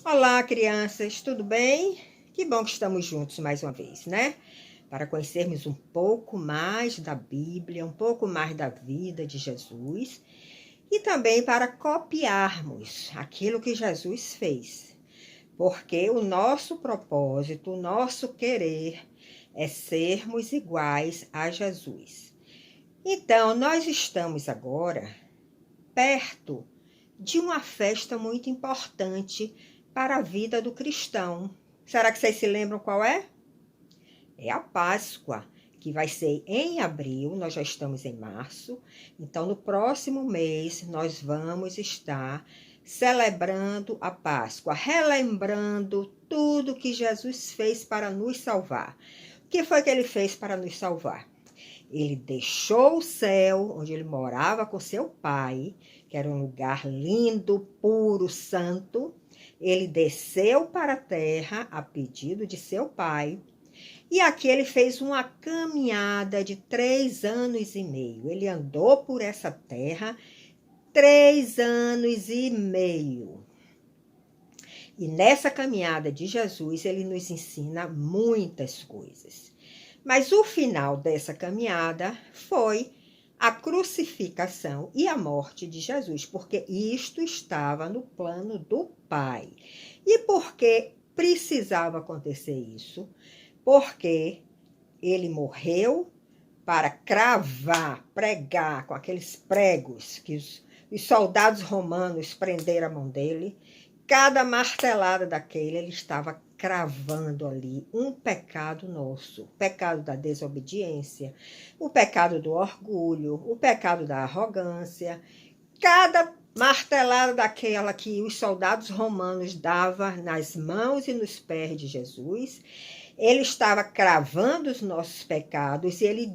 Olá, crianças, tudo bem? Que bom que estamos juntos mais uma vez, né? Para conhecermos um pouco mais da Bíblia, um pouco mais da vida de Jesus e também para copiarmos aquilo que Jesus fez. Porque o nosso propósito, o nosso querer é sermos iguais a Jesus. Então, nós estamos agora perto de uma festa muito importante para a vida do cristão. Será que vocês se lembram qual é? É a Páscoa, que vai ser em abril, nós já estamos em março. Então, no próximo mês, nós vamos estar celebrando a Páscoa, relembrando tudo que Jesus fez para nos salvar. O que foi que ele fez para nos salvar? Ele deixou o céu, onde ele morava com seu pai, que era um lugar lindo, puro, santo. Ele desceu para a terra a pedido de seu pai. E aqui ele fez uma caminhada de 3 anos e meio. Ele andou por essa terra 3 anos e meio. E nessa caminhada de Jesus, ele nos ensina muitas coisas. Mas o final dessa caminhada foi a crucificação e a morte de Jesus, porque isto estava no plano do Pai. E por que precisava acontecer isso? Porque ele morreu para cravar, pregar com aqueles pregos que os soldados romanos prenderam a mão dele. Cada martelada daquele, ele estava cravando ali um pecado nosso, o pecado da desobediência, o pecado do orgulho, o pecado da arrogância. Cada martelada daquela que os soldados romanos davam nas mãos e nos pés de Jesus, ele estava cravando os nossos pecados e ele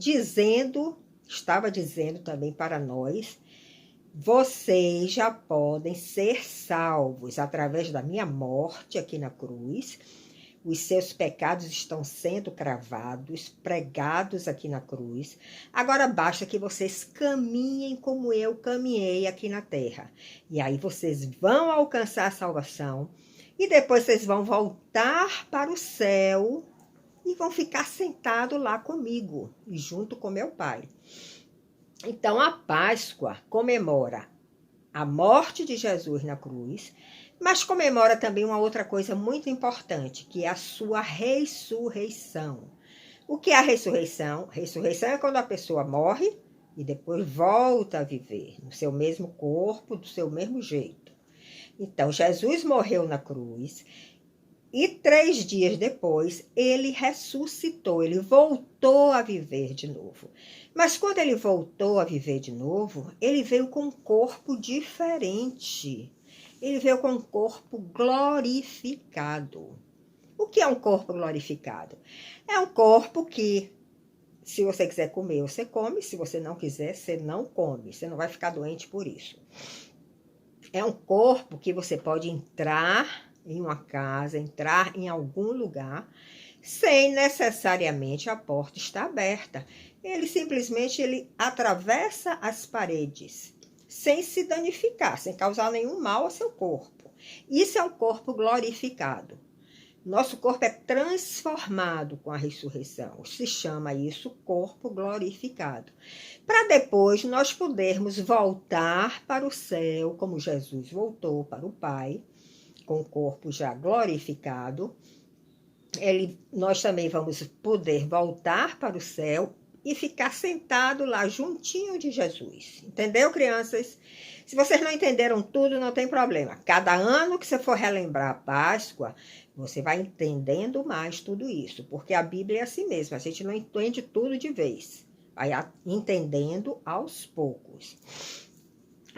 estava dizendo também para nós: vocês já podem ser salvos através da minha morte aqui na cruz. Os seus pecados estão sendo cravados, pregados aqui na cruz. Agora basta que vocês caminhem como eu caminhei aqui na terra. E aí vocês vão alcançar a salvação. E depois vocês vão voltar para o céu e vão ficar sentados lá comigo, junto com meu Pai. Então, a Páscoa comemora a morte de Jesus na cruz, mas comemora também uma outra coisa muito importante, que é a sua ressurreição. O que é a ressurreição? Ressurreição é quando a pessoa morre e depois volta a viver no seu mesmo corpo, do seu mesmo jeito. Então, Jesus morreu na cruz e 3 dias depois ele ressuscitou, ele voltou a viver de novo. Mas quando ele voltou a viver de novo, ele veio com um corpo diferente. Ele veio com um corpo glorificado. O que é um corpo glorificado? É um corpo que, se você quiser comer, você come. Se você não quiser, você não come. Você não vai ficar doente por isso. É um corpo que você pode entrar em uma casa, entrar em algum lugar, sem necessariamente a porta estar aberta. Ele simplesmente atravessa as paredes, sem se danificar, sem causar nenhum mal ao seu corpo. Isso é um corpo glorificado. Nosso corpo é transformado com a ressurreição. Se chama isso corpo glorificado. Para depois nós podermos voltar para o céu, como Jesus voltou para o Pai, com o corpo já glorificado. Nós também vamos poder voltar para o céu e ficar sentado lá juntinho de Jesus. Entendeu, crianças? Se vocês não entenderam tudo, não tem problema. Cada ano que você for relembrar a Páscoa, você vai entendendo mais tudo isso, porque a Bíblia é assim mesmo, a gente não entende tudo de vez, vai entendendo aos poucos.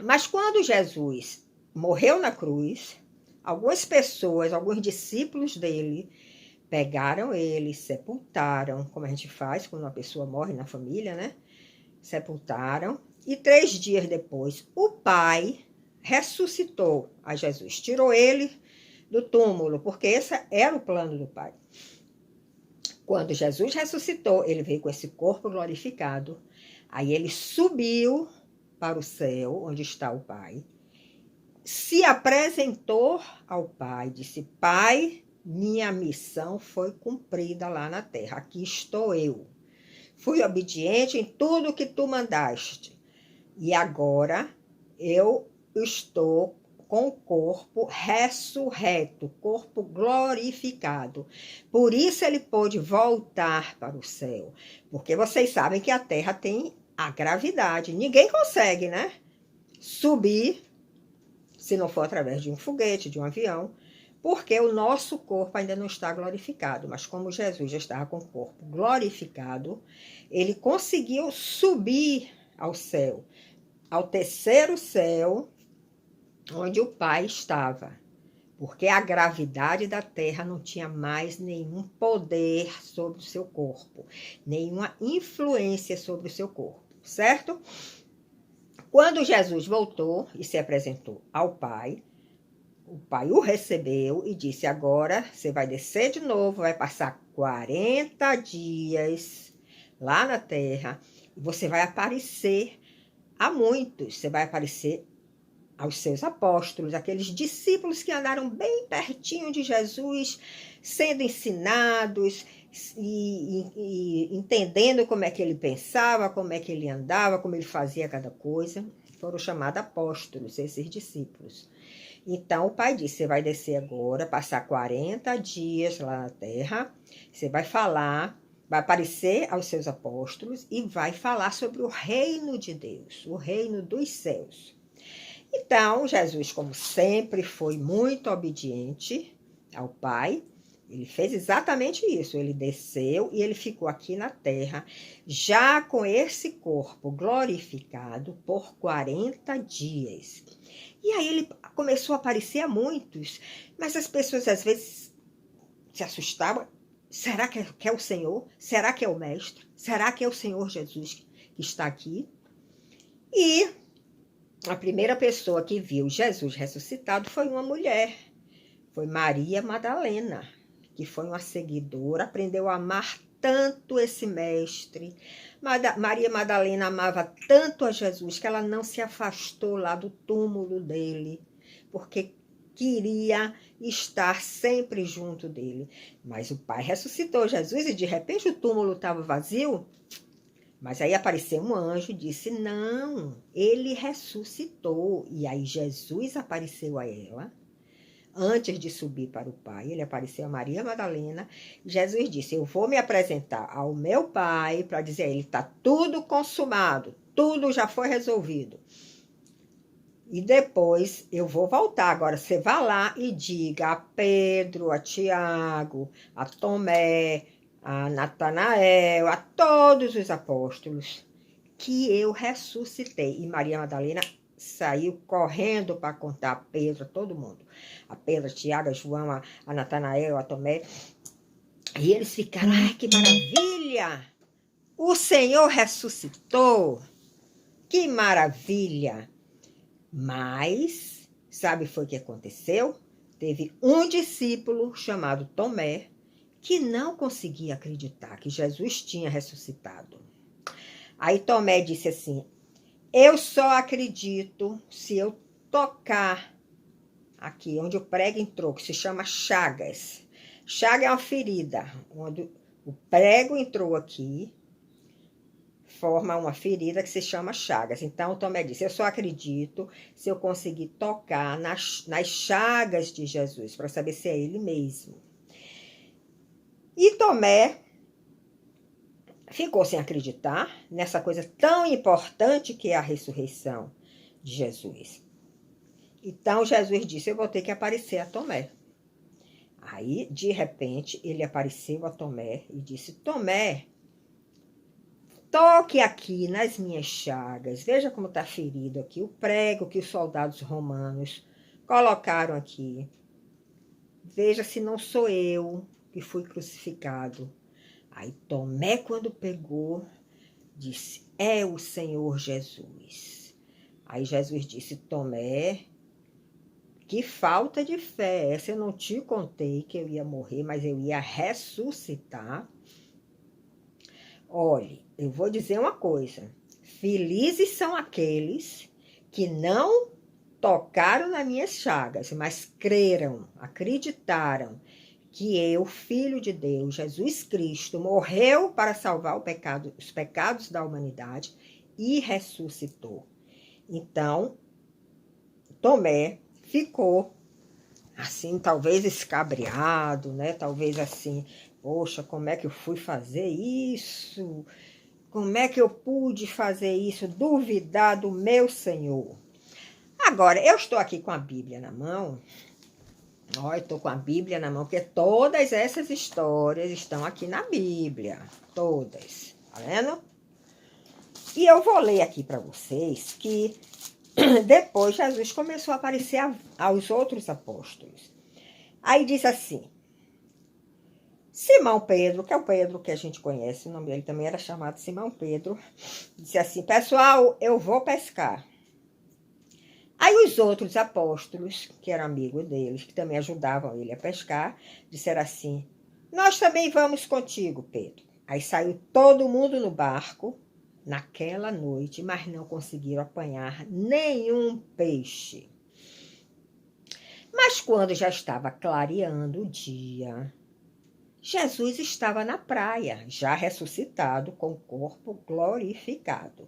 Mas quando Jesus morreu na cruz, algumas pessoas, alguns discípulos dele, pegaram ele, sepultaram, como a gente faz quando uma pessoa morre na família, né? Sepultaram. E 3 dias depois, o Pai ressuscitou a Jesus. Tirou ele do túmulo, porque esse era o plano do Pai. Quando Jesus ressuscitou, ele veio com esse corpo glorificado. Aí ele subiu para o céu, onde está o Pai. se apresentou ao Pai, disse: Pai, minha missão foi cumprida lá na terra, aqui estou eu. Fui obediente em tudo que tu mandaste. E agora eu estou com o corpo ressurreto, corpo glorificado. Por isso ele pôde voltar para o céu. Porque vocês sabem que a terra tem a gravidade. Ninguém consegue, né? Subir, se não for através de um foguete, de um avião, porque o nosso corpo ainda não está glorificado. Mas como Jesus já estava com o corpo glorificado, ele conseguiu subir ao céu, ao terceiro céu, onde o Pai estava. Porque a gravidade da terra não tinha mais nenhum poder sobre o seu corpo, nenhuma influência sobre o seu corpo, certo? Quando Jesus voltou e se apresentou ao Pai, o Pai o recebeu e disse: agora você vai descer de novo, vai passar 40 dias lá na terra e você vai aparecer a muitos. Você vai aparecer aos seus apóstolos, aqueles discípulos que andaram bem pertinho de Jesus, sendo ensinados e entendendo como é que ele pensava, como é que ele andava, como ele fazia cada coisa. Foram chamados apóstolos, esses discípulos. Então, o Pai disse: você vai descer agora, passar 40 dias lá na terra, você vai falar, vai aparecer aos seus apóstolos e vai falar sobre o reino de Deus, o reino dos céus. Então, Jesus, como sempre, foi muito obediente ao Pai. Ele fez exatamente isso. Ele desceu e ele ficou aqui na terra, já com esse corpo glorificado por 40 dias. E aí ele começou a aparecer a muitos, mas as pessoas às vezes se assustavam. Será que é o Senhor? Será que é o Mestre? Será que é o Senhor Jesus que está aqui? E a primeira pessoa que viu Jesus ressuscitado foi uma mulher. Foi Maria Madalena, que foi uma seguidora, aprendeu a amar tanto esse mestre. Maria Madalena amava tanto a Jesus que ela não se afastou lá do túmulo dele, porque queria estar sempre junto dele. Mas o Pai ressuscitou Jesus e de repente o túmulo estava vazio. Mas aí apareceu um anjo e disse: não, ele ressuscitou. E aí Jesus apareceu a ela. Antes de subir para o Pai, ele apareceu a Maria Madalena. Jesus disse: eu vou me apresentar ao meu Pai para dizer a ele: está tudo consumado, tudo já foi resolvido. E depois eu vou voltar. Agora você vá lá e diga a Pedro, a Tiago, a Tomé, a Natanael, a todos os apóstolos que eu ressuscitei. E Maria Madalena saiu correndo para contar a Pedro, a todo mundo. A Pedro, a Tiago, a João, a Natanael, a Tomé. E eles ficaram: ai, que maravilha! O Senhor ressuscitou! Que maravilha! Mas, sabe foi o que aconteceu? Teve um discípulo chamado Tomé que não conseguia acreditar que Jesus tinha ressuscitado. Aí Tomé disse assim: eu só acredito se eu tocar aqui onde o prego entrou, que se chama chagas. Chaga é uma ferida, onde o prego entrou aqui, forma uma ferida que se chama chagas. Então Tomé disse: eu só acredito se eu conseguir tocar nas chagas de Jesus, para saber se é ele mesmo. E Tomé ficou sem acreditar nessa coisa tão importante que é a ressurreição de Jesus. Então Jesus disse: eu vou ter que aparecer a Tomé. Aí, de repente, ele apareceu a Tomé e disse: Tomé, toque aqui nas minhas chagas, veja como está ferido aqui, o prego que os soldados romanos colocaram aqui. Veja se não sou eu que fui crucificado. Aí Tomé, quando pegou, disse: é o Senhor Jesus. Aí Jesus disse: Tomé, que falta de fé, essa eu não te contei que eu ia morrer, mas eu ia ressuscitar. Olhe, eu vou dizer uma coisa: felizes são aqueles que não tocaram nas minhas chagas, mas creram, acreditaram que eu, Filho de Deus, Jesus Cristo, morreu para salvar os pecados da humanidade e ressuscitou. Então, Tomé ficou assim, talvez escabriado, né? Talvez assim, poxa, como é que eu fui fazer isso? Como é que eu pude fazer isso? Duvidar do meu Senhor. Agora, eu estou aqui com a Bíblia na mão. Ó, eu estou com a Bíblia na mão, porque todas essas histórias estão aqui na Bíblia. Todas. Tá vendo? E eu vou ler aqui para vocês que depois Jesus começou a aparecer aos outros apóstolos. Aí diz assim, Simão Pedro, que é o Pedro que a gente conhece, o nome dele também era chamado Simão Pedro, disse assim, pessoal, eu vou pescar. Aí os outros apóstolos, que eram amigos deles, que também ajudavam ele a pescar, disseram assim, nós também vamos contigo, Pedro. Aí saiu todo mundo no barco, naquela noite, mas não conseguiram apanhar nenhum peixe. Mas quando já estava clareando o dia, Jesus estava na praia, já ressuscitado, com o corpo glorificado.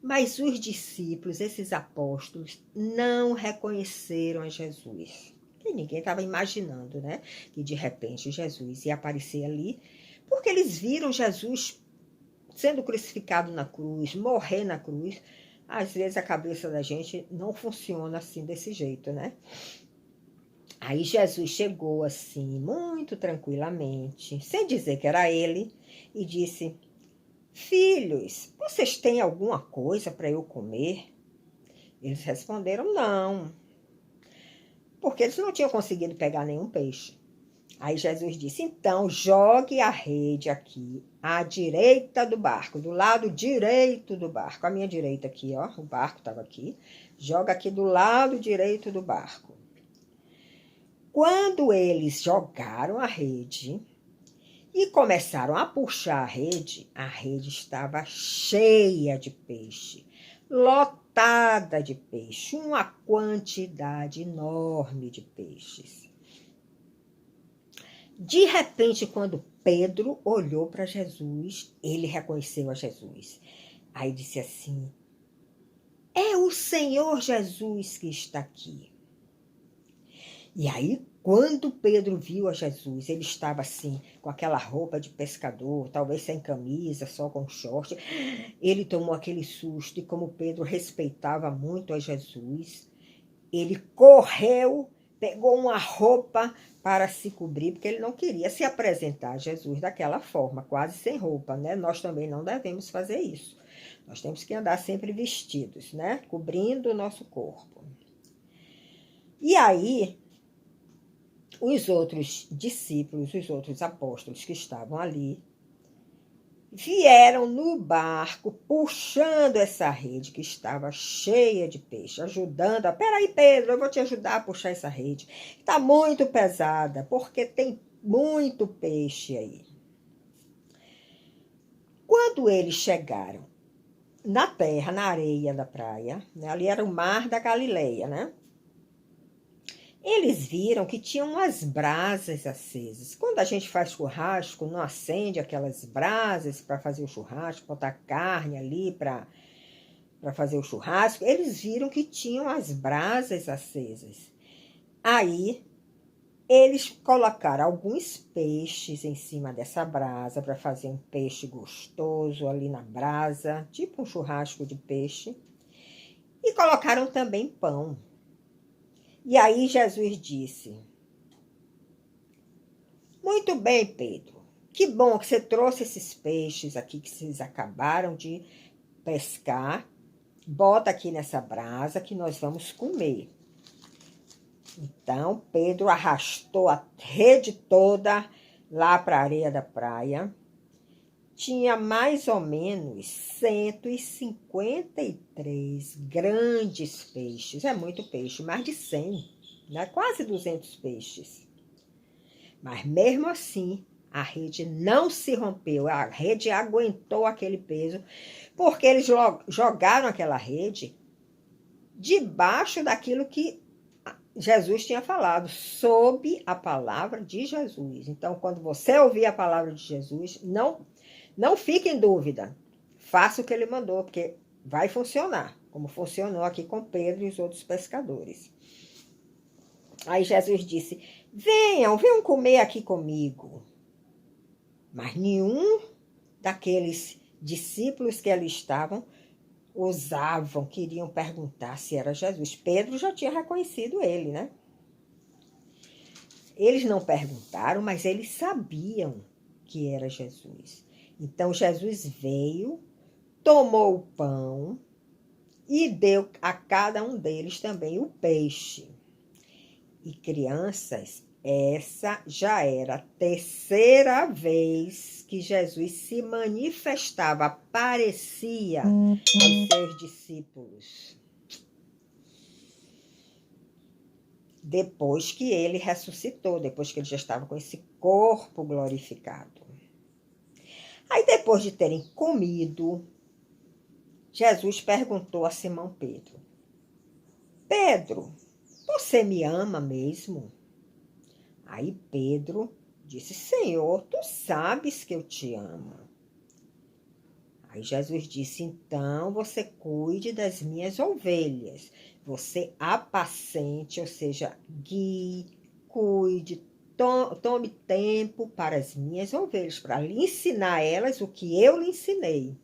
Mas os discípulos, esses apóstolos, não reconheceram a Jesus. E ninguém estava imaginando, né? Que de repente Jesus ia aparecer ali, porque eles viram Jesus sendo crucificado na cruz, morrer na cruz. Às vezes a cabeça da gente não funciona assim desse jeito, né? Aí Jesus chegou assim, muito tranquilamente, sem dizer que era ele, e disse, filhos, vocês têm alguma coisa para eu comer? Eles responderam, não, porque eles não tinham conseguido pegar nenhum peixe. Aí Jesus disse, então jogue a rede aqui, à direita do barco, do lado direito do barco. A minha direita aqui, ó, o barco estava aqui. Joga aqui do lado direito do barco. Quando eles jogaram a rede e começaram a puxar a rede estava cheia de peixe, lotada de peixe, uma quantidade enorme de peixes. De repente, quando Pedro olhou para Jesus, ele reconheceu a Jesus. Aí disse assim, é o Senhor Jesus que está aqui. E aí, quando Pedro viu a Jesus, ele estava assim, com aquela roupa de pescador, talvez sem camisa, só com short. Ele tomou aquele susto e como Pedro respeitava muito a Jesus, ele correu, pegou uma roupa para se cobrir, porque ele não queria se apresentar a Jesus daquela forma, quase sem roupa, né? Nós também não devemos fazer isso. Nós temos que andar sempre vestidos, né? Cobrindo o nosso corpo. E aí, os outros discípulos, os outros apóstolos que estavam ali, vieram no barco, puxando essa rede que estava cheia de peixe, ajudando. Peraí, Pedro, eu vou te ajudar a puxar essa rede. Está muito pesada, porque tem muito peixe aí. Quando eles chegaram na terra, na areia da praia, né, ali era o mar da Galileia, né? Eles viram que tinham umas brasas acesas. Quando a gente faz churrasco, não acende aquelas brasas para fazer o churrasco, botar carne ali para fazer o churrasco. Eles viram que tinham as brasas acesas. Aí, eles colocaram alguns peixes em cima dessa brasa para fazer um peixe gostoso ali na brasa, tipo um churrasco de peixe. E colocaram também pão. E aí Jesus disse, muito bem, Pedro, que bom que você trouxe esses peixes aqui que vocês acabaram de pescar, bota aqui nessa brasa que nós vamos comer. Então, Pedro arrastou a rede toda lá para a areia da praia. Tinha mais ou menos 153 grandes peixes. É muito peixe, mais de 100, né? Quase 200 peixes. Mas mesmo assim, a rede não se rompeu. A rede aguentou aquele peso, porque eles jogaram aquela rede debaixo daquilo que Jesus tinha falado, sob a palavra de Jesus. Então, quando você ouvir a palavra de Jesus, não fique em dúvida. Faça o que ele mandou, porque vai funcionar, como funcionou aqui com Pedro e os outros pescadores. Aí Jesus disse, venham comer aqui comigo. Mas nenhum daqueles discípulos que ali estavam queriam perguntar se era Jesus. Pedro já tinha reconhecido ele, né? Eles não perguntaram, mas eles sabiam que era Jesus. Então Jesus veio, tomou o pão e deu a cada um deles também o peixe. E crianças, essa já era a terceira vez que Jesus se manifestava, aparecia aos seus discípulos. Depois que ele ressuscitou, depois que ele já estava com esse corpo glorificado. Aí, depois de terem comido, Jesus perguntou a Simão Pedro, Pedro, você me ama mesmo? Aí Pedro disse, Senhor, tu sabes que eu te amo. Aí Jesus disse, então você cuide das minhas ovelhas. Você apacente, ou seja, guie, cuide, tome tempo para as minhas ovelhas, para lhe ensinar a elas o que eu lhe ensinei.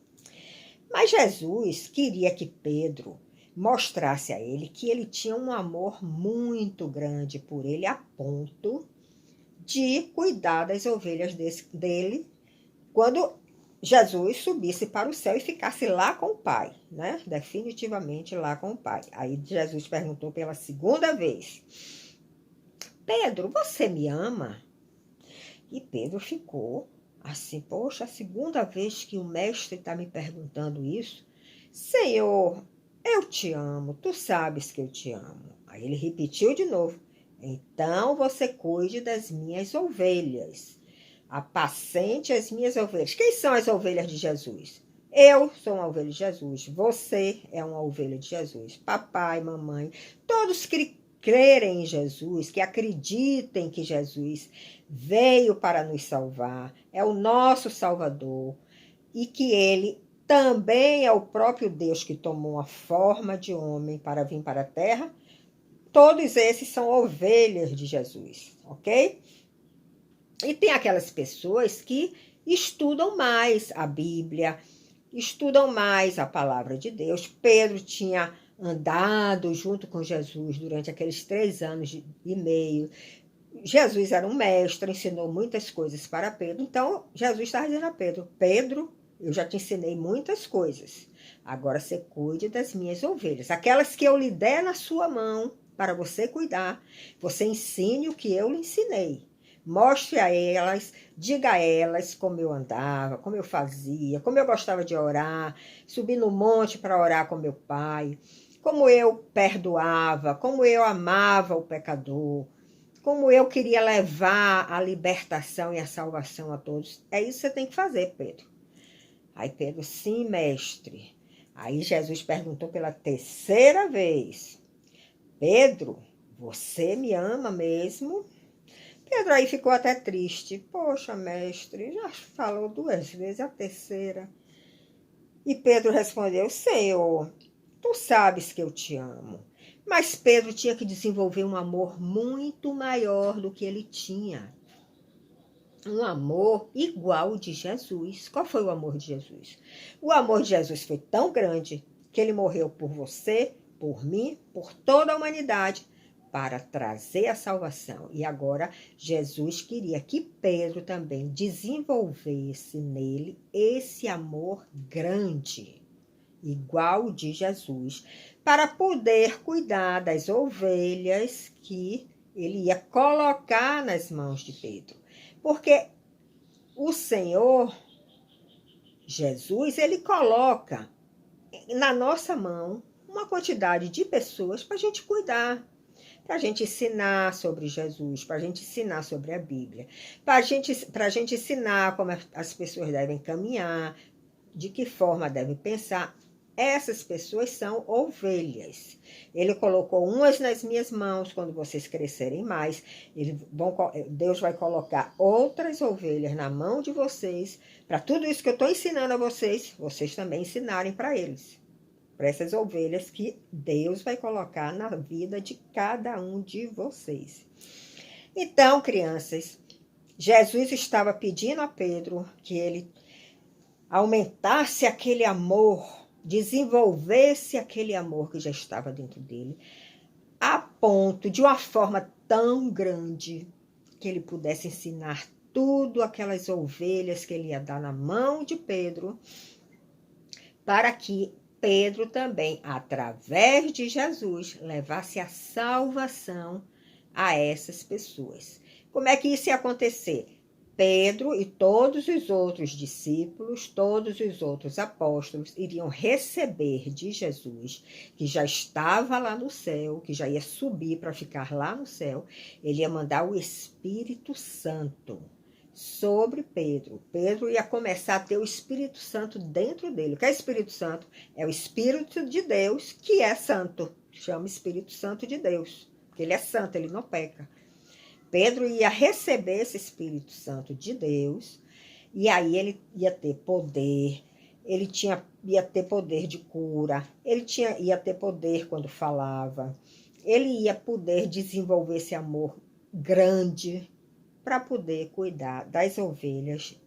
Mas Jesus queria que Pedro mostrasse a ele que ele tinha um amor muito grande por ele, a ponto de cuidar das ovelhas dele quando Jesus subisse para o céu e ficasse lá com o Pai, né? Definitivamente lá com o Pai. Aí Jesus perguntou pela segunda vez, Pedro, você me ama? E Pedro ficou assim, poxa, a segunda vez que o mestre está me perguntando isso, Senhor, eu te amo, tu sabes que eu te amo. Aí ele repetiu de novo, então você cuide das minhas ovelhas, apacente as minhas ovelhas. Quem são as ovelhas de Jesus? Eu sou uma ovelha de Jesus, você é uma ovelha de Jesus, papai, mamãe, todos que crerem em Jesus, que acreditem que Jesus veio para nos salvar, é o nosso Salvador, e que ele também é o próprio Deus que tomou uma forma de homem para vir para a terra, todos esses são ovelhas de Jesus, ok? E tem aquelas pessoas que estudam mais a Bíblia, estudam mais a palavra de Deus. Pedro tinha andado junto com Jesus durante aqueles 3 anos e meio. Jesus era um mestre, ensinou muitas coisas para Pedro. Então, Jesus estava dizendo a Pedro, Pedro, eu já te ensinei muitas coisas. Agora você cuide das minhas ovelhas. Aquelas que eu lhe der na sua mão para você cuidar, você ensine o que eu lhe ensinei. Mostre a elas, diga a elas como eu andava, como eu fazia, como eu gostava de orar, subir no monte para orar com meu pai, como eu perdoava, como eu amava o pecador, como eu queria levar a libertação e a salvação a todos. É isso que você tem que fazer, Pedro. Aí Pedro, sim, mestre. Aí Jesus perguntou pela terceira vez, Pedro, você me ama mesmo? Pedro aí ficou até triste. Poxa, mestre, já falou 2 vezes, a terceira. E Pedro respondeu, Senhor, tu sabes que eu te amo. Mas Pedro tinha que desenvolver um amor muito maior do que ele tinha. Um amor igual ao de Jesus. Qual foi o amor de Jesus? O amor de Jesus foi tão grande que ele morreu por você, por mim, por toda a humanidade, para trazer a salvação. E agora Jesus queria que Pedro também desenvolvesse nele esse amor grande, igual de Jesus, para poder cuidar das ovelhas que ele ia colocar nas mãos de Pedro. Porque o Senhor Jesus, ele coloca na nossa mão uma quantidade de pessoas para a gente cuidar, para a gente ensinar sobre Jesus, para a gente ensinar sobre a Bíblia, para a gente ensinar como as pessoas devem caminhar, de que forma devem pensar. essas pessoas são ovelhas. Ele colocou umas nas minhas mãos, quando vocês crescerem mais, Deus vai colocar outras ovelhas na mão de vocês, para tudo isso que eu estou ensinando a vocês, vocês também ensinarem para eles. Para essas ovelhas que Deus vai colocar na vida de cada um de vocês. Então, crianças, Jesus estava pedindo a Pedro que ele aumentasse aquele amor, desenvolvesse aquele amor que já estava dentro dele, a ponto de uma forma tão grande que ele pudesse ensinar tudo aquelas ovelhas que ele ia dar na mão de Pedro, para que Pedro também, através de Jesus, levasse a salvação a essas pessoas. Como é que isso ia acontecer? Pedro e todos os outros discípulos, todos os outros apóstolos iriam receber de Jesus, que já estava lá no céu, que já ia subir para ficar lá no céu. Ele ia mandar o Espírito Santo sobre Pedro. Pedro ia começar a ter o Espírito Santo dentro dele. O que é Espírito Santo? É o Espírito de Deus, que é santo. Chama Espírito Santo de Deus, porque ele é santo, ele não peca. Pedro ia receber esse Espírito Santo de Deus, e aí ele ia ter poder, ia ter poder de cura, ia ter poder quando falava, ele ia poder desenvolver esse amor grande para poder cuidar das ovelhas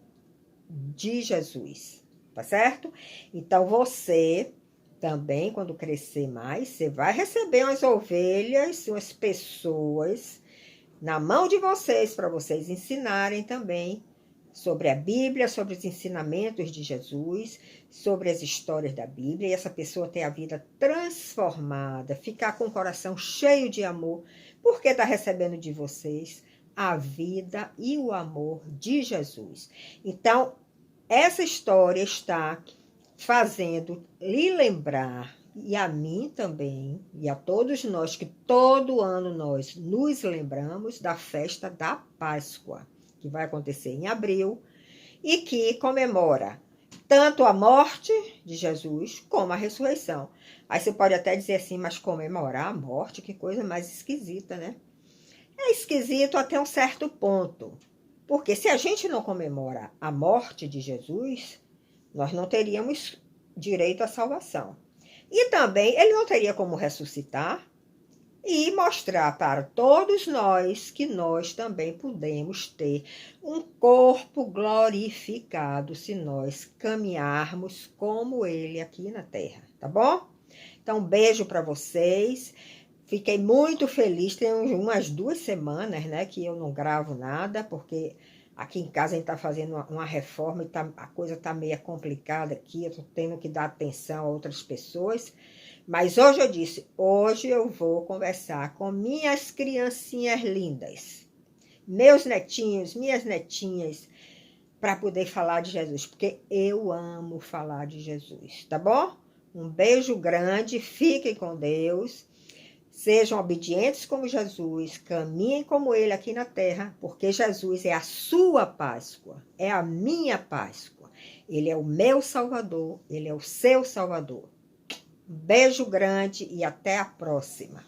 de Jesus, tá certo? Então você também, quando crescer mais, você vai receber umas ovelhas, umas pessoas na mão de vocês, para vocês ensinarem também sobre a Bíblia, sobre os ensinamentos de Jesus, sobre as histórias da Bíblia, e essa pessoa ter a vida transformada, ficar com o coração cheio de amor, porque está recebendo de vocês a vida e o amor de Jesus. Então, essa história está fazendo lhe lembrar, e a mim também, e a todos nós, que todo ano nós nos lembramos da festa da Páscoa, que vai acontecer em abril, e que comemora tanto a morte de Jesus como a ressurreição. Aí você pode até dizer assim, mas comemorar a morte, que coisa mais esquisita, né? É esquisito até um certo ponto, porque se a gente não comemora a morte de Jesus, nós não teríamos direito à salvação. E também ele não teria como ressuscitar e mostrar para todos nós que nós também podemos ter um corpo glorificado se nós caminharmos como ele aqui na terra, tá bom? Então, um beijo para vocês. Fiquei muito feliz, tem umas 2 semanas, né, que eu não gravo nada, porque aqui em casa a gente está fazendo uma reforma e a coisa está meio complicada aqui, eu estou tendo que dar atenção a outras pessoas. Mas hoje eu disse, hoje eu vou conversar com minhas criancinhas lindas, meus netinhos, minhas netinhas, para poder falar de Jesus, porque eu amo falar de Jesus, tá bom? Um beijo grande, fiquem com Deus. Sejam obedientes como Jesus, caminhem como ele aqui na terra, porque Jesus é a sua Páscoa, é a minha Páscoa. Ele é o meu Salvador, ele é o seu Salvador. Um beijo grande e até a próxima.